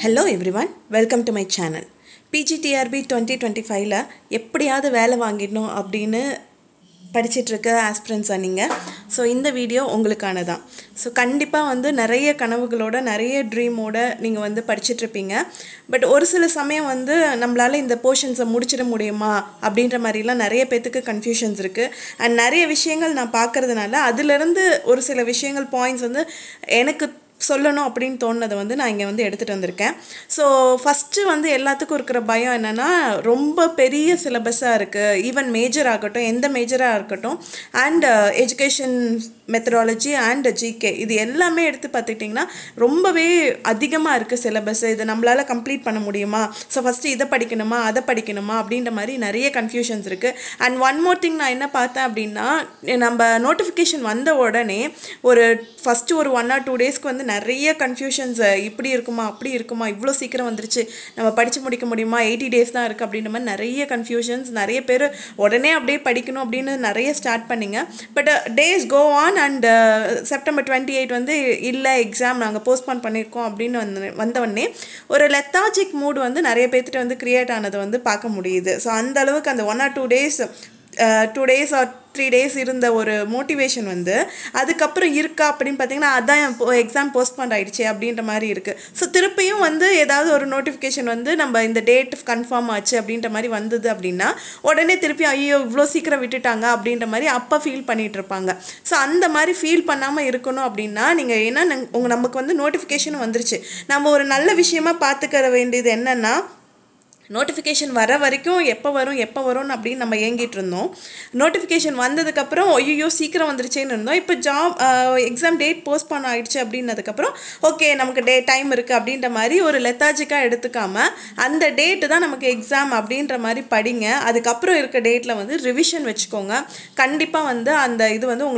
Hello everyone, welcome to my channel. PGTRB 2025ல எப்படியாவது வேலை வாங்கிடணும் அப்படின்னு படிச்சிட்டு இருக்க ஆஸ்பிரன்ட்ஸா நீங்க. ஸோ இந்த வீடியோ உங்களுக்கான தான். ஸோ கண்டிப்பாக வந்து நிறைய கனவுகளோட நிறைய ட்ரீமோட நீங்கள் வந்து படிச்சுட்டு இருப்பீங்க. பட் ஒரு சில சமயம் வந்து நம்மளால் இந்த போர்ஷன்ஸை முடிச்சிட முடியுமா அப்படின்ற மாதிரிலாம் நிறைய பேத்துக்கு கன்ஃபியூஷன்ஸ் இருக்குது. அண்ட் நிறைய விஷயங்கள் நான் பார்க்கறதுனால அதிலிருந்து ஒரு சில விஷயங்கள் பாயிண்ட்ஸ் வந்து எனக்கு சொல்லணும் அப்படின்னு தோணுனதை வந்து நான் இங்கே வந்து எடுத்துகிட்டு வந்திருக்கேன். ஸோ ஃபஸ்ட்டு வந்து எல்லாத்துக்கும் இருக்கிற பயம் என்னென்னா, ரொம்ப பெரிய சிலபஸாக இருக்குது. ஈவன் மேஜர் ஆகட்டும், எந்த மேஜராக இருக்கட்டும், and education methodology and GK இது எல்லாமே எடுத்து பார்த்துக்கிட்டிங்கன்னா ரொம்பவே அதிகமாக இருக்குது சிலபஸ். இது நம்மளால் கம்ப்ளீட் பண்ண முடியுமா? ஸோ ஃபஸ்ட்டு இதை படிக்கணுமா அதை படிக்கணுமா அப்படின்ற மாதிரி நிறைய கன்ஃபியூஷன்ஸ் இருக்குது. அண்ட் ஒன் மோர் திங் நான் என்ன பார்த்தேன் அப்படின்னா, நம்ம நோட்டிஃபிகேஷன் வந்த உடனே ஒரு ஃபஸ்ட்டு ஒரு 1 or 2 டேஸ்க்கு வந்து நிறைய கன்ஃபியூஷன்ஸ், இப்படி இருக்குமா அப்படி இருக்குமா, இவ்வளோ சீக்கிரம் வந்துருச்சு, நம்ம படித்து முடிக்க முடியுமா, 80 days தான் இருக்குது அப்படின்ற மாதிரி நிறைய கன்ஃபியூஷன்ஸ். நிறைய பேர் உடனே அப்படியே படிக்கணும் அப்படின்னு நிறைய ஸ்டார்ட் பண்ணிங்க. But days go on and September 28 வந்து இல்லை எக்ஸாம் நாங்கள் போஸ்ட்பான் பண்ணியிருக்கோம் அப்படின்னு வந்தவொடனே ஒரு லெத்தாஜிக் மூட் வந்து நிறைய பேர்த்திட்ட வந்து க்ரியேட் ஆனதை வந்து பார்க்க முடியுது. ஸோ அந்த அளவுக்கு அந்த 1 or 2 days 2 days or 3 days இருந்த ஒரு மோட்டிவேஷன் வந்து அதுக்கப்புறம் இருக்கா அப்படின்னு பார்த்தீங்கன்னா, அதான் எக்ஸாம் போஸ்ட்பாண்ட் ஆகிடுச்சு அப்படின்ற மாதிரி இருக்குது. ஸோ திருப்பியும் வந்து ஏதாவது ஒரு நோட்டிஃபிகேஷன் வந்து நம்ம இந்த டேட் கன்ஃபார்ம் ஆச்சு அப்படின்ற மாதிரி வந்தது அப்படின்னா உடனே திருப்பி ஐயோ இவ்வளோ சீக்கிரம் விட்டுட்டாங்க அப்படின்ற மாதிரி அப்போ ஃபீல் பண்ணிகிட்டு இருப்பாங்க. ஸோ அந்த மாதிரி ஃபீல் பண்ணாமல் இருக்கணும் அப்படின்னா நீங்கள் ஏன்னா நமக்கு வந்து நோட்டிஃபிகேஷன் வந்துருச்சு, நம்ம ஒரு நல்ல விஷயமா பார்த்துக்கிற வேண்டியது என்னென்னா, நோட்டிஃபிகேஷன் வர வரைக்கும் எப்போ வரும்னு அப்படின்னு நம்ம ஏங்கிட்டு இருந்தோம். நோட்டிஃபிகேஷன் வந்ததுக்கப்புறம் ஐயோ சீக்கிரம் வந்துருச்சேன்னு இருந்தோம். இப்போ எக்ஸாம் டேட் போஸ்ட்பான் ஆகிடுச்சு அப்படின்னதுக்கப்புறம் ஓகே நமக்கு டைம் இருக்குது அப்படின்ற மாதிரி ஒரு லெத்தாஜிக்காக எடுத்துக்காமல் அந்த டேட்டு தான் நமக்கு எக்ஸாம் அப்படின்ற மாதிரி படிங்க. அதுக்கப்புறம் இருக்க டேட்டில் வந்து ரிவிஷன் வச்சுக்கோங்க. கண்டிப்பாக வந்து அந்த இது வந்து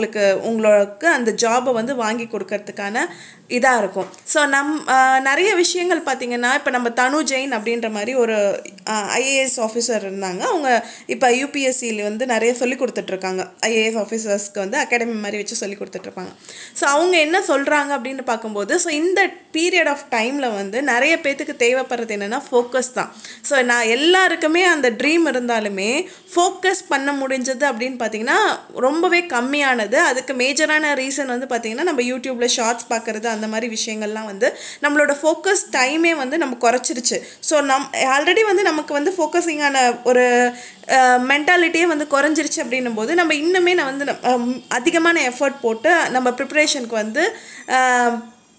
உங்களுக்கு அந்த ஜாபை வந்து வாங்கி கொடுக்கறதுக்கான இதாக இருக்கும். ஸோ நிறைய விஷயங்கள் பார்த்திங்கன்னா, இப்போ நம்ம தனு ஜெயின் அப்படின்ற மாதிரி ஒரு ஐஏஎஸ் ஆஃபீஸர் இருந்தாங்க. அவங்க இப்போ யூபிஎஸ்சியில் வந்து நிறைய சொல்லி கொடுத்துட்ருக்காங்க. ஐஏஎஸ் ஆஃபீஸர்ஸ்க்கு வந்து அகாடமி மாதிரி வச்சு சொல்லி கொடுத்துட்ருப்பாங்க. ஸோ அவங்க என்ன சொல்கிறாங்க அப்படின்னு பார்க்கும்போது, ஸோ இந்த பீரியட் ஆஃப் டைமில் வந்து நிறைய பேத்துக்கு தேவைப்படுறது என்னென்னா ஃபோக்கஸ் தான். ஸோ நான் எல்லாருக்குமே அந்த ட்ரீம் இருந்தாலுமே ஃபோக்கஸ் பண்ண முடிஞ்சது அப்படின்னு பார்த்திங்கன்னா ரொம்பவே கம்மியானது. அதுக்கு மேஜரான ரீசன் வந்து பார்த்திங்கன்னா, நம்ம யூடியூப்பில் ஷார்ட்ஸ் பார்க்குறது அந்த மாதிரி விஷயங்கள்லாம் வந்து நம்மளோட ஃபோக்கஸ் டைமே வந்து நம்ம குறைச்சிருச்சு. ஸோ ஆல்ரெடி வந்து நமக்கு வந்து ஃபோக்கஸிங்கான ஒரு மென்டாலிட்டியே வந்து குறைஞ்சிருச்சு அப்படின்னும் போது நம்ம இன்னுமே அதிகமான எஃபர்ட் போட்டு நம்ம ப்ரிப்ரேஷனுக்கு வந்து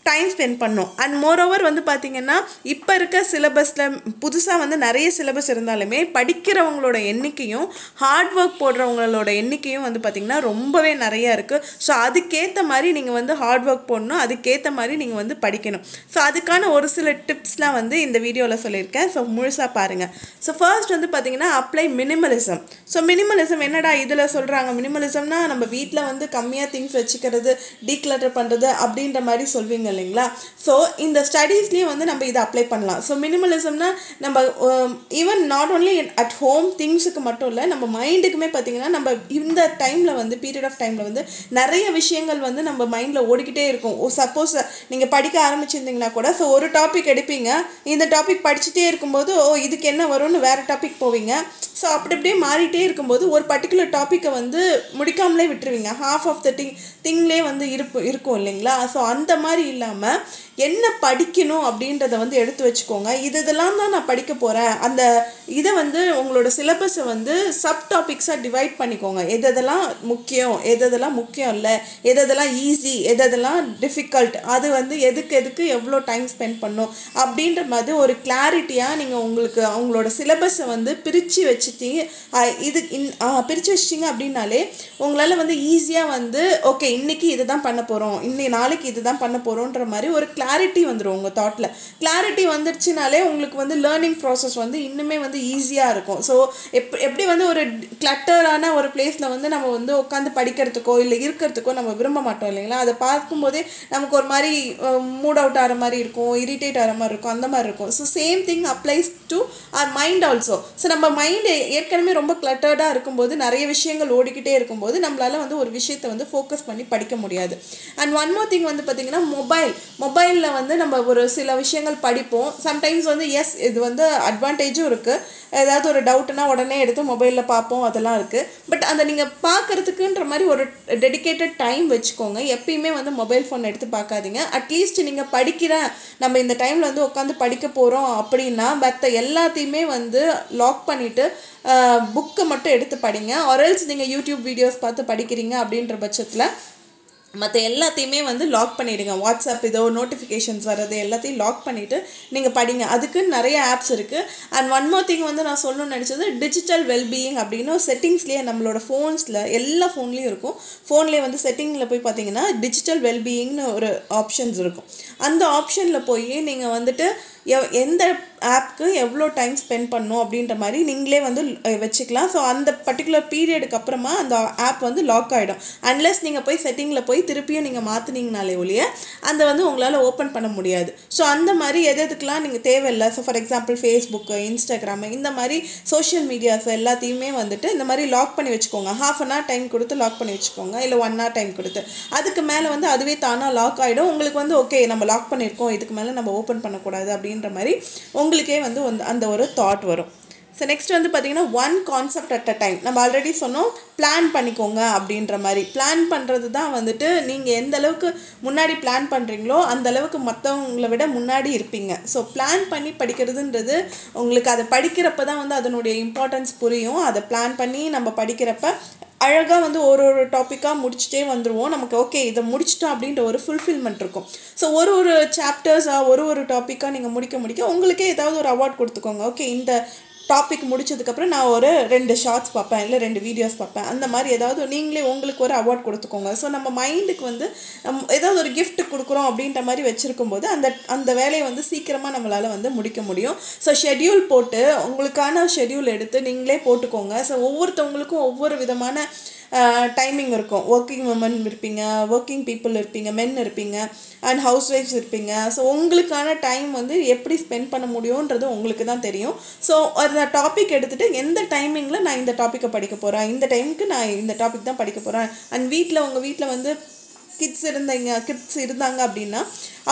டைம் ஸ்பெண்ட் பண்ணோம். அண்ட் மோரோவர் வந்து பார்த்திங்கன்னா, இப்போ இருக்க சிலபஸில் புதுசாக வந்து நிறைய சிலபஸ் இருந்தாலுமே படிக்கிறவங்களோட எண்ணிக்கையும் ஹார்ட் ஒர்க் போடுறவங்களோட எண்ணிக்கையும் வந்து பார்த்திங்கன்னா ரொம்பவே நிறையா இருக்குது. ஸோ அதுக்கேற்ற மாதிரி நீங்கள் வந்து ஹார்ட் ஒர்க் போடணும், அதுக்கேற்ற மாதிரி நீங்கள் வந்து படிக்கணும். ஸோ அதுக்கான ஒரு சில டிப்ஸ்லாம் வந்து இந்த வீடியோவில் சொல்லியிருக்கேன். ஸோ முழுசாக பாருங்கள். ஸோ ஃபர்ஸ்ட் வந்து பார்த்திங்கன்னா அப்ளை மினிமலிசம். ஸோ மினிமலிசம் என்னடா இதில் சொல்கிறாங்க, மினிமலிசம்னா நம்ம வீட்டில் வந்து கம்மியாக திங்ஸ் வச்சுக்கிறது, டீக்ளட்டர் பண்ணுறது அப்படின்ற மாதிரி சொல்வீங்க இல்லைங்களா? ஸோ இந்த ஸ்டடீஸ்லேயும் வந்து நம்ம இதை அப்ளை பண்ணலாம். ஸோ மினிமலிசம்னா நம்ம even not only at home திங்ஸுக்கு மட்டும் இல்லை, நம்ம மைண்டுக்குமே பார்த்திங்கன்னா நம்ம இந்த டைமில் வந்து பீரியட் ஆஃப் டைமில் வந்து நிறைய விஷயங்கள் வந்து நம்ம மைண்டில் ஓடிக்கிட்டே இருக்கும். சப்போஸ் நீங்கள் படிக்க ஆரம்பிச்சிருந்தீங்கன்னா கூட, ஸோ ஒரு டாபிக் எடுப்பீங்க, இந்த டாபிக் படிச்சுட்டே இருக்கும்போது இதுக்கு என்ன வரும்னு வேறு டாபிக் போவீங்க. ஸோ அப்படியே மாறிட்டே இருக்கும்போது ஒரு பர்டிகுலர் டாப்பிக்கை வந்து முடிக்காமலே விட்டுருவீங்க. ஹாஃப் ஆஃப் த திங்லேயே வந்து இருக்கும் இல்லைங்களா? ஸோ அந்த மாதிரி இல்லாமல் என்ன படிக்கணும் அப்படின்றத வந்து எடுத்து வச்சுக்கோங்க. இதெல்லாம் தான் நான் படிக்க போகிறேன். அந்த இதை வந்து உங்களோட சிலபஸை வந்து சப் டாபிக்ஸாக டிவைட் பண்ணிக்கோங்க. எதெல்லாம் முக்கியம் இல்லை, எதெல்லாம் ஈஸி, எதெல்லாம் டிஃபிகல்ட், அது வந்து எதுக்கு எவ்வளோ டைம் ஸ்பெண்ட் பண்ணும் அப்படின்ற மாதிரி ஒரு கிளாரிட்டியாக நீங்கள் அவங்களோட சிலபஸை வந்து பிரித்து வச்சுட்டீங்க. பிரித்து வச்சிட்டிங்க அப்படின்னாலே உங்களால் வந்து ஈஸியாக வந்து ஓகே இன்னைக்கு இது தான் பண்ண போகிறோம், நாளைக்கு இது தான் பண்ண போகிறோன்ற மாதிரி ஒரு கிளாரிட்டி வந்துடும். உங்கள் தாட்டில் கிளாரிட்டி வந்துடுச்சுனாலே உங்களுக்கு வந்து லேர்னிங் ப்ராசஸ் வந்து இன்னுமே வந்து ஈஸியாக இருக்கும். ஸோ எப்படி வந்து ஒரு கிளட்டரான ஒரு பிளேஸில் வந்து நம்ம வந்து உட்காந்து படிக்கிறதுக்கோ இல்லை இருக்கிறதுக்கோ நம்ம விரும்ப மாட்டோம் இல்லைங்களா? அதை பார்க்கும்போதே நமக்கு ஒரு மாதிரி மூட் அவுட் ஆகிற மாதிரி இருக்கும், இரிட்டேட் ஆகிற மாதிரி இருக்கும், அந்த மாதிரி இருக்கும். So same thing applies to our mind also. So நம்ம மைண்டு ஏற்கனவே ரொம்ப கிளட்டர்டாக இருக்கும்போது நிறைய விஷயங்கள் ஓடிக்கிட்டே இருக்கும்போது நம்மளால் வந்து ஒரு விஷயத்தை வந்து ஃபோக்கஸ் பண்ணி படிக்க முடியாது. அண்ட் ஒன் மோர் திங் வந்து பார்த்திங்கன்னா மொபைல் மொபைலில் வந்து நம்ம ஒரு சில விஷயங்கள் படிப்போம். சம்டைம்ஸ் வந்து எஸ் இது வந்து அட்வான்டேஜும் இருக்குது. ஏதாவது ஒரு டவுட்னா உடனே எடுத்து மொபைலில் பார்ப்போம், அதெல்லாம் இருக்குது. பட் அந்த நீங்கள் பார்க்குறதுக்குன்ற மாதிரி ஒரு டெடிக்கேட்டட் டைம் வச்சுக்கோங்க. எப்பயுமே வந்து மொபைல் ஃபோன் எடுத்து பார்க்காதீங்க. அட்லீஸ்ட் நீங்கள் படிக்கிறேன், நம்ம இந்த டைமில் வந்து உட்காந்து படிக்க போகிறோம் அப்படின்னா மற்ற எல்லாத்தையுமே வந்து லாக் பண்ணிவிட்டு புக்கை மட்டும் எடுத்து படிங்க. ஆர்எல்ஸ் நீங்கள் யூடியூப் வீடியோஸ் பார்த்து படிக்கிறீங்க அப்படின்ற பட்சத்தில் மற்ற எல்லாத்தையுமே வந்து லாக் பண்ணிவிடுங்க. வாட்ஸ்அப் இதோ நோட்டிஃபிகேஷன்ஸ் வர்றது எல்லாத்தையும் லாக் பண்ணிவிட்டு நீங்கள் படிங்க. அதுக்குன்னு நிறைய ஆப்ஸ் இருக்குது. அண்ட் ஒன் மோர் திங் வந்து நான் சொல்லணும்னு நினச்சது, டிஜிட்டல் வெல்பீயிங் அப்படின்னு செட்டிங்ஸ்லேயே நம்மளோட ஃபோன்ஸில் எல்லா ஃபோன்லேயும் இருக்கும். ஃபோன்லேயே வந்து செட்டிங்கில் போய் பார்த்தீங்கன்னா டிஜிட்டல் வெல்பீயிங்னு ஒரு ஆப்ஷன்ஸ் இருக்கும். அந்த ஆப்ஷனில் போய் நீங்கள் வந்துட்டு எந்த ஆப்க்கு எவ்வளோ டைம் ஸ்பெண்ட் பண்ணணும் அப்படின்ற மாதிரி நீங்களே வந்து வச்சுக்கலாம். ஸோ அந்த பர்டிகுலர் பீரியடுக்கு அப்புறமா அந்த ஆப் வந்து லாக் ஆகிடும். அன்லெஸ் நீங்கள் போய் செட்டிங்கில் போய் திருப்பியும் நீங்கள் மாற்றினீங்கனாலே ஒழிய அந்த வந்து உங்களால் ஓப்பன் பண்ண முடியாது. ஸோ அந்த மாதிரி எதுக்கெலாம் நீங்கள் தேவையில்லை. So for example Facebook, Instagram, இந்த மாதிரி சோஷியல் மீடியாஸ் எல்லாத்தையுமே வந்துட்டு இந்த மாதிரி லாக் பண்ணி வச்சுக்கோங்க. ½ an hour டைம் கொடுத்து லாக் பண்ணி வச்சுக்கோங்க, இல்லை 1 hour டைம் கொடுத்து. அதுக்கு மேலே வந்து அதுவே தானாக லாக் ஆகிடும். உங்களுக்கு வந்து ஓகே நம்ம லாக் பண்ணியிருக்கோம், இதுக்கு மேலே நம்ம ஓப்பன் பண்ணக்கூடாது அப்படின்ற மாதிரி உங்களுக்கே வந்து அந்த ஒரு தாட் வரும். ஸோ நெக்ஸ்ட் வந்து பார்த்திங்கன்னா one concept at a time. நம்ம ஆல்ரெடி சொன்னோம், பிளான் பண்ணிக்கோங்க அப்படின்ற மாதிரி. பிளான் பண்ணுறது தான் வந்துட்டு நீங்கள் எந்த அளவுக்கு முன்னாடி பிளான் பண்ணுறீங்களோ அந்த அளவுக்கு மற்றவங்களை விட முன்னாடி இருப்பீங்க. ஸோ பிளான் பண்ணி படிக்கிறதுன்றது உங்களுக்கு அதை படிக்கிறப்ப தான் வந்து அதனுடைய இம்பார்ட்டன்ஸ் புரியும். அதை பிளான் பண்ணி நம்ம படிக்கிறப்ப அழகாக வந்து ஒரு டாப்பிக்காக முடிச்சுட்டே வந்துடுவோம். நமக்கு ஓகே இதை முடிச்சிட்டோம் அப்படின்ற ஒரு ஃபுல்ஃபில்மெண்ட் இருக்கும். ஸோ ஒரு சாப்டர்ஸாக ஒரு டாப்பிக்காக நீங்கள் முடிக்க உங்களுக்கே ஏதாவது ஒரு அவார்ட் கொடுத்துக்கோங்க. ஓகே இந்த டாபிக் முடிச்சதுக்கப்புறம் நான் ஒரு 2 ஷார்ட்ஸ் பார்ப்பேன், இல்லை 2 வீடியோஸ் பார்ப்பேன், அந்த மாதிரி ஏதாவது நீங்களே உங்களுக்கு ஒரு அவார்ட் கொடுத்துக்கோங்க. ஸோ நம்ம மைண்டுக்கு வந்து ஏதாவது ஒரு கிஃப்ட் கொடுக்குறோம் அப்படின்ற மாதிரி வச்சுருக்கும் போது அந்த வேலையை வந்து சீக்கிரமாக நம்மளால் வந்து முடிக்க முடியும். ஸோ ஷெட்யூல் போட்டு உங்களுக்கான ஷெட்யூல் எடுத்து நீங்களே போட்டுக்கோங்க. ஸோ ஒவ்வொருத்தவங்களுக்கும் ஒவ்வொரு விதமான டைமிங் இருக்கும். ஒர்க்கிங் உமன் இருப்பீங்க, ஒர்க்கிங் பீப்புள் இருப்பீங்க, மென் இருப்பீங்க, அண்ட் ஹவுஸ் ஒய்ஃப்ஸ் இருப்பீங்க. ஸோ உங்களுக்கான டைம் வந்து எப்படி ஸ்பெண்ட் பண்ண முடியுன்றது உங்களுக்கு தான் தெரியும். ஸோ அந்த டாபிக் எடுத்துகிட்டு எந்த டைமிங்கில் நான் இந்த டாப்பிக்கை படிக்க போகிறேன், இந்த டைமுக்கு நான் இந்த டாபிக் தான் படிக்க போகிறேன். அண்ட் உங்கள் வீட்டில் வந்து கிட்ஸ் இருந்தாங்க அப்படின்னா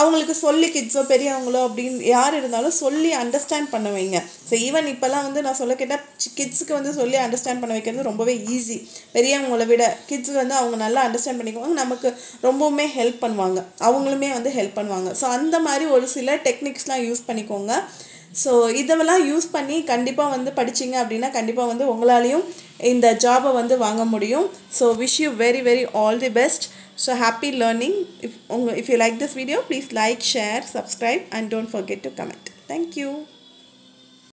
அவங்களுக்கு சொல்லி, கிட்ஸோ பெரியவங்களோ அப்படின்னு யார் இருந்தாலும் சொல்லி அண்டர்ஸ்டாண்ட் பண்ண வைங்க. ஸோ ஈவன் இப்போல்லாம் வந்து நான் சொல்ல கேட்டால் கிட்ஸுக்கு வந்து சொல்லி அண்டர்ஸ்டாண்ட் பண்ண வைக்கிறது ரொம்பவே ஈஸி. பெரியவங்களை விட கிட்ஸுக்கு வந்து அவங்க நல்லா அண்டர்ஸ்டாண்ட் பண்ணிக்குவாங்க, நமக்கு ரொம்பவுமே ஹெல்ப் பண்ணுவாங்க, அவங்களுமே வந்து ஹெல்ப் பண்ணுவாங்க. ஸோ அந்த மாதிரி ஒரு சில டெக்னிக்ஸ்லாம் யூஸ் பண்ணிக்கோங்க. ஸோ இதெல்லாம் யூஸ் பண்ணி கண்டிப்பாக வந்து படிச்சிங்க அப்படின்னா கண்டிப்பாக வந்து உங்களாலையும் இந்த ஜாபை வந்து வாங்க முடியும். So wish you very very all the best. So happy learning. If you like this video, please like, share, subscribe and don't forget to comment. Thank you.